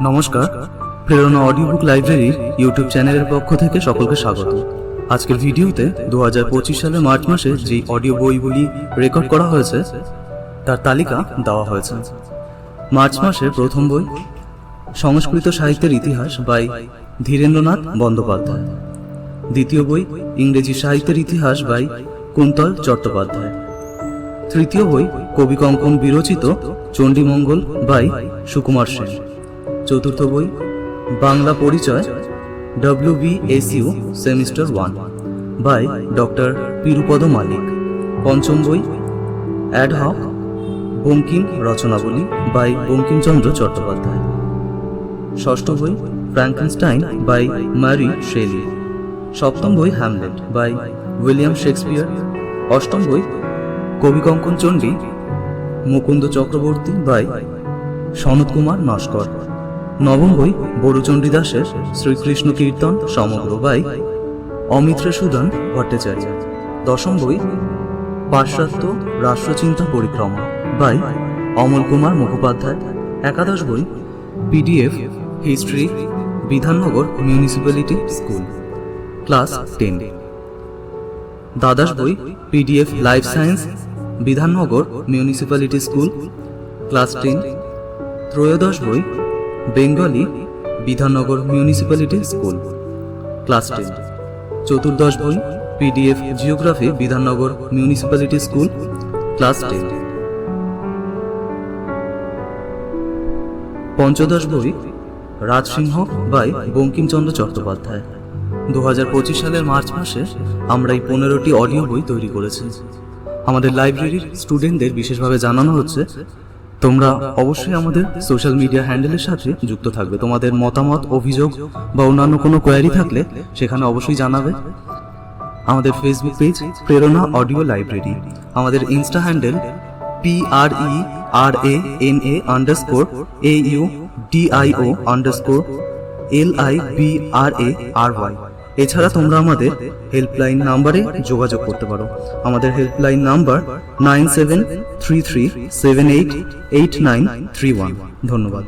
নমস্কার, প্রেরণা audio book লাইব্রেরির ইউটিউব চ্যানেলের পক্ষ থেকে সকলকে স্বাগত। আজকের ভিডিওতে 2025 সালের মার্চ মাসে যে অডিও বইগুলি রেকর্ড করা হয়েছে তার তালিকা দেওয়া হয়েছে। মার্চ মাসের প্রথম বই সংস্কৃত সাহিত্যের ইতিহাস বাই ধীরেন্দ্রনাথ বন্দ্যোপাধ্যায়। দ্বিতীয় বই ইংরেজি সাহিত্যের ইতিহাস বাই কুন্তল চট্টোপাধ্যায়। তৃতীয় বই কবি কঙ্কন বিরচিত চণ্ডীমঙ্গল বাই সুকুমার সেন। চতুর্থ বই Bangla Parichay WBSU semester 1 by doctor Pirupada Malik. পঞ্চম বই অ্যাডহক বঙ্কিম রচনাবলী বাই বঙ্কিমচন্দ্র চট্টোপাধ্যায়। ষষ্ঠ বই ফ্র্যাঙ্কেনস্টাইন বাই ম্যারি শেলি। সপ্তম বই হ্যামলেট বাই উইলিয়াম শেক্সপিয়ার। অষ্টম বই কবি কঙ্কন চণ্ডী মুকুন্দ চক্রবর্তী বাই সনত কুমার নস্কর। নবম বই বড়ুচণ্ডী দাসের শ্রীকৃষ্ণ কীর্তন সমগ্র বাই অমিত্র সুদান ভট্টাচার্য। দশম বই পাশ্চাত্য রাষ্ট্রচিন্তা পরিক্রমা বাই অমল কুমার মুখোপাধ্যায়। একাদশ বই PDF history Bidhannagar municipality school class 10। দ্বাদশ বই PDF life science Bidhannagar municipality school class 10। ত্রয়োদশ বই Bengali Bidhannagar municipality school class 10। চতুর্দশ বই PDF geography Bidhannagar municipality school class 10। পঞ্চদশ বই রাজসিংহ বাই বঙ্কিমচন্দ্র চট্টোপাধ্যায়। 2025 সালের মার্চ মাসে আমরা এই 15টি অডিও বই তৈরি করেছি। আমাদের লাইব্রেরির স্টুডেন্টদের বিশেষভাবে জানানো হচ্ছে তোমরা অবশ্যই আমাদের সোশ্যাল মিডিয়া হ্যান্ডেলের সাথে যুক্ত থাকবে। তোমাদের মতামত, অভিযোগ বা অন্যান্য কোনো কোয়ারি থাকলে সেখানে অবশ্যই জানাবে। আমাদের ফেসবুক পেজ প্রেরণা অডিও লাইব্রেরি, আমাদের ইনস্টা হ্যান্ডেল PRERANA_AUDIO_LIBRARY। এছাড়া তোমরা আমাদের হেল্পলাইন নাম্বারে যোগাযোগ করতে পারো। আমাদের হেল্পলাইন নাম্বার 9733788931। ধন্যবাদ।